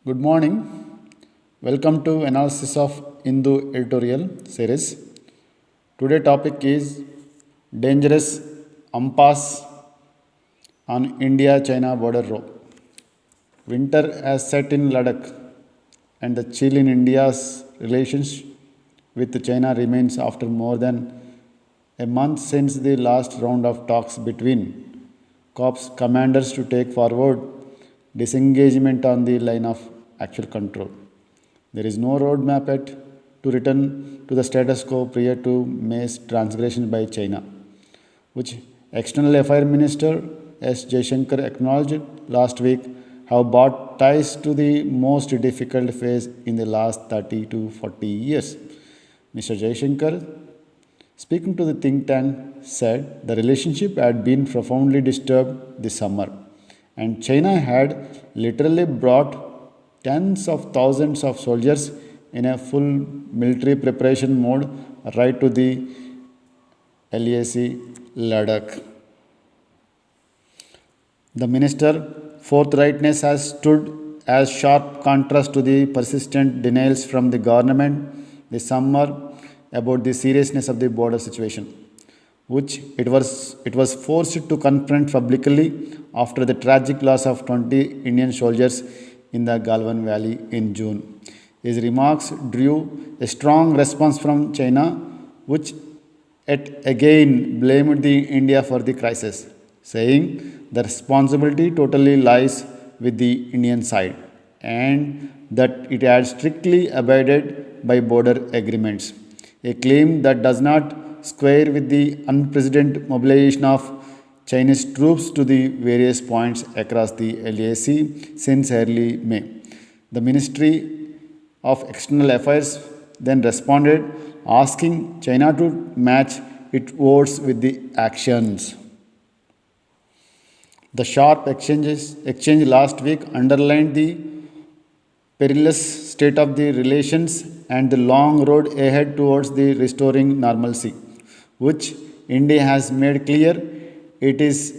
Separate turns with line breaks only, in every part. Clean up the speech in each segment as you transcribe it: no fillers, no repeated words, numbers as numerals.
Good morning. Welcome to analysis of Hindu editorial series. Today topic is dangerous impasse on India-China border row. Winter has set in Ladakh and the chill in India's relations with China remains after more than a month since the last round of talks between corps commanders to take forward disengagement on the line of actual control. There is no roadmap yet to return to the status quo prior to May's transgression by China, which External Affairs Minister S. Jaishankar acknowledged last week have brought ties to the most difficult phase in the last 30 to 40 years. Mr. Jaishankar, speaking to the think tank, said the relationship had been profoundly disturbed this summer, and China had literally brought tens of thousands of soldiers in a full military preparation mode right to the LAC Ladakh. The minister forthrightness has stood as sharp contrast to the persistent denials from the government this summer about the seriousness of the border situation, which it was forced to confront publicly after the tragic loss of 20 Indian soldiers in the Galwan Valley in June. His remarks drew a strong response from China, which yet again blamed the India for the crisis, saying the responsibility totally lies with the Indian side and that it had strictly abided by border agreements, a claim that does not square with the unprecedented mobilization of Chinese troops to the various points across the LAC since early May. The Ministry of External Affairs then responded, asking China to match its words with the actions. The sharp exchange last week underlined the perilous state of the relations and the long road ahead towards the restoring normalcy, which India has made clear it is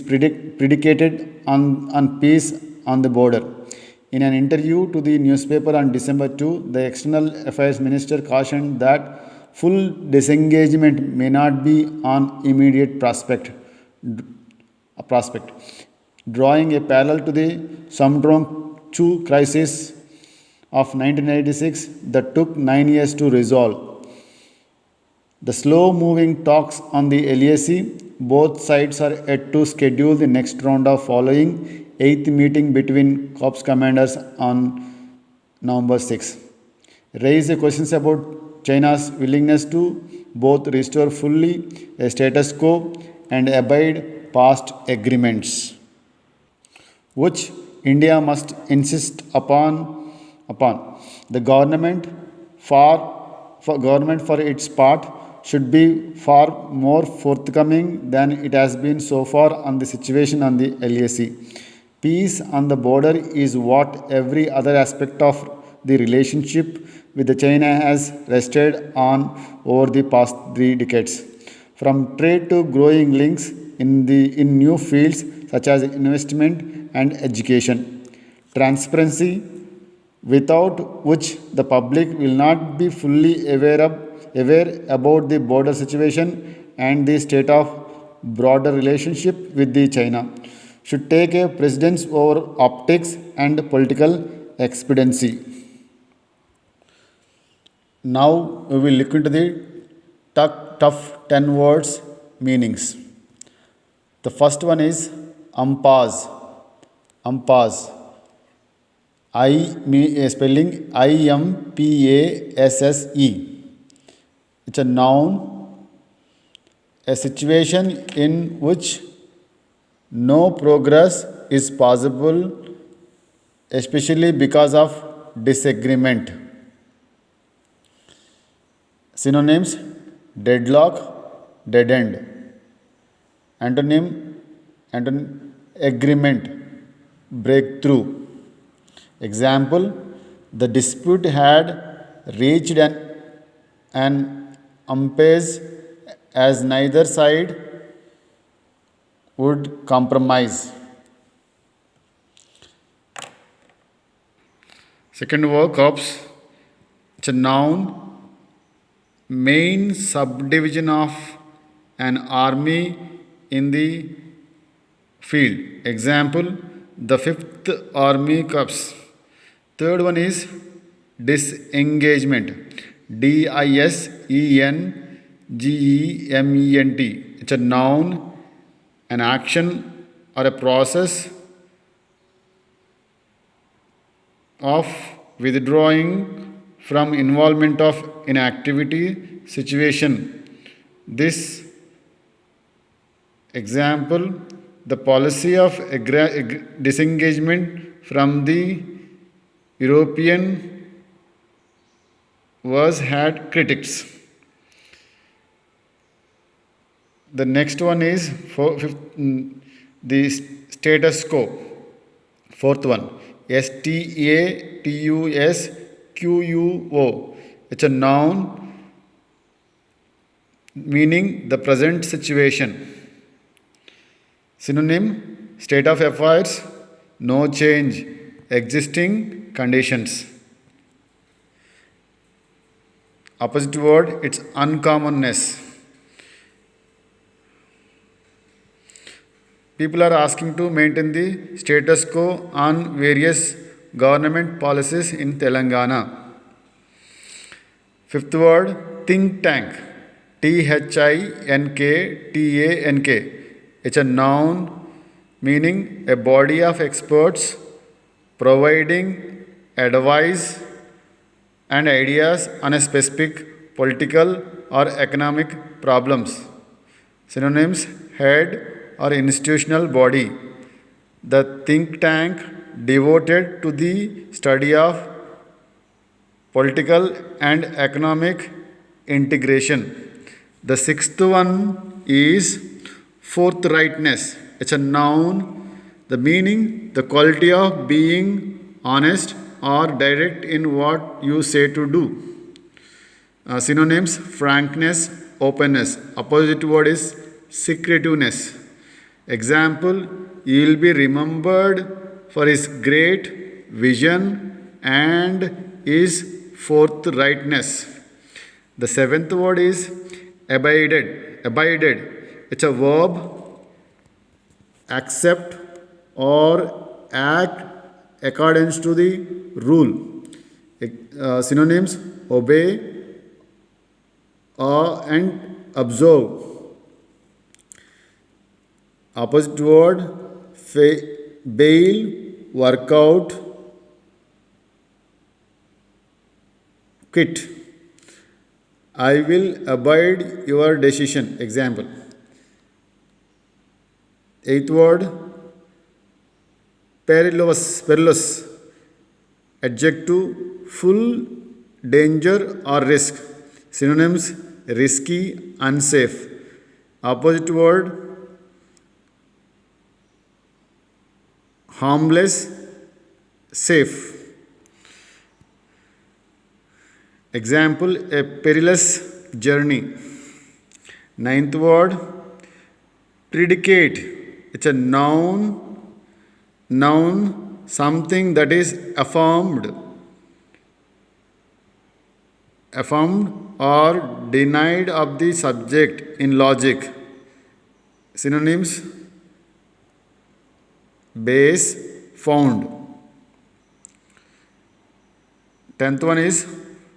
predicated on peace on the border. In an interview to the newspaper on December 2, the External Affairs Minister cautioned that full disengagement may not be an immediate prospect, drawing a parallel to the Samdrong Chu crisis of 1986 that took 9 years to resolve. The slow moving talks on the LAC, both sides are yet to schedule the next round of following 8th meeting between corps commanders on November 6. Raise questions about China's willingness to both restore fully a status quo and abide past agreements, which India must insist upon. The government for its part should be far more forthcoming than it has been so far on the situation on the LAC. Peace on the border is what every other aspect of the relationship with the China has rested on over the past 3 decades. From trade to growing links in new fields such as investment and education. Transparency, without which the public will not be fully aware about the border situation and the state of broader relationship with the China, should take a precedence over optics and political expediency. Now we will look into the tough 10 words meanings. The first one is impasse. Impasse. Spelling IMPASSE. It's a noun, a situation in which no progress is possible, especially because of disagreement. Synonyms: deadlock, dead end. Antonym, agreement, breakthrough. Example: the dispute had reached an impasse as neither side would compromise. Second word, corps. It's a noun, main subdivision of an army in the field. Example, the 5th Army Corps. Third one is disengagement. DISENGEMENT. It's a noun, an action or a process of withdrawing from involvement of in activity situation. This example, the policy of disengagement from the European was had critics. The next one is the status quo. Fourth one, STATUSQUO. It's a noun meaning the present situation. Synonym, state of affairs, no change, existing conditions. Opposite word, it's uncommonness. People are asking to maintain the status quo on various government policies in Telangana. Fifth word, think tank. THINKTANK. It's a noun meaning a body of experts providing advice and ideas on a specific political or economic problems. Synonyms, head or institutional body. The think tank devoted to the study of political and economic integration. The sixth one is forthrightness. It's a noun, the meaning, the quality of being honest or direct in what you say to do. Synonyms, frankness, openness. Opposite word is secretiveness. Example, he will be remembered for his great vision and his forthrightness. The seventh word is abided. Abided. It's a verb, accept or act according to the rule. Synonyms, obey and observe. Opposite word, bail, workout, quit. I will abide your decision. Example. Eighth word, perilous. Adjective, full danger or risk. Synonyms, risky, unsafe. Opposite word, harmless, safe. Example, a perilous journey. Ninth word, predicate. It's a noun, something that is affirmed or denied of the subject in logic. Synonyms, base, found. 10th one is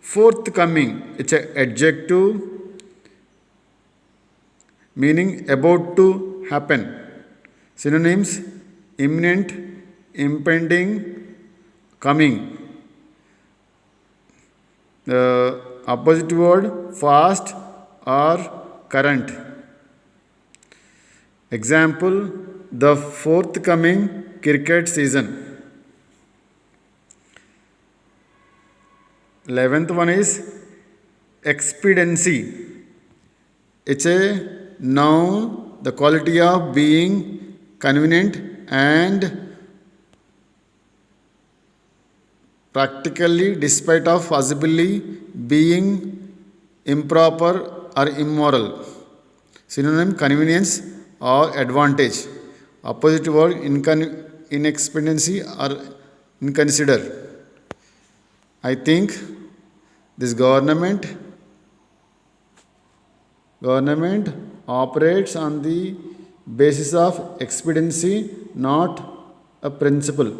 forthcoming. It's an adjective meaning about to happen. Synonyms, imminent, impending, coming. The opposite word, fast or current. Example, the forthcoming cricket season. 11th one is expediency. It's a noun, the quality of being convenient and practically despite of possibly being improper or immoral. Synonym, convenience or advantage. Opposite word, inexpediency or inconsider. I think this government operates on the basis of expediency, not a principle.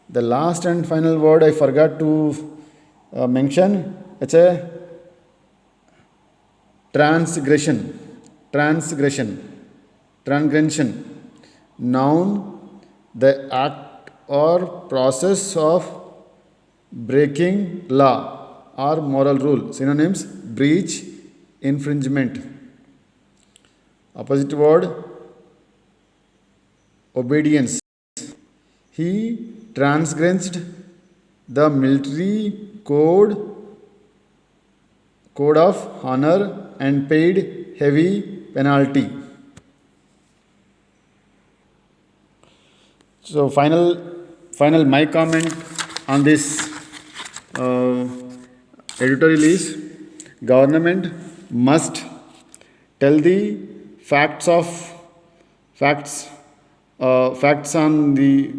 The last and final word I forgot to mention. It's a transgression. Transgression. Noun, the act or process of breaking law or moral rule. Synonyms: breach, infringement. Opposite word: obedience. He transgressed the military code of honor and paid heavy penalty. So final my comment on this uh, editorial is: government must tell the facts of facts on the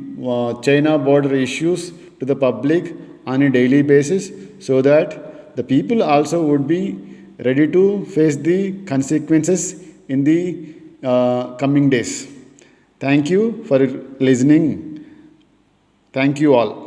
China border issues to the public on a daily basis, so that the people also would be ready to face the consequences in the coming days. Thank you for listening. Thank you all.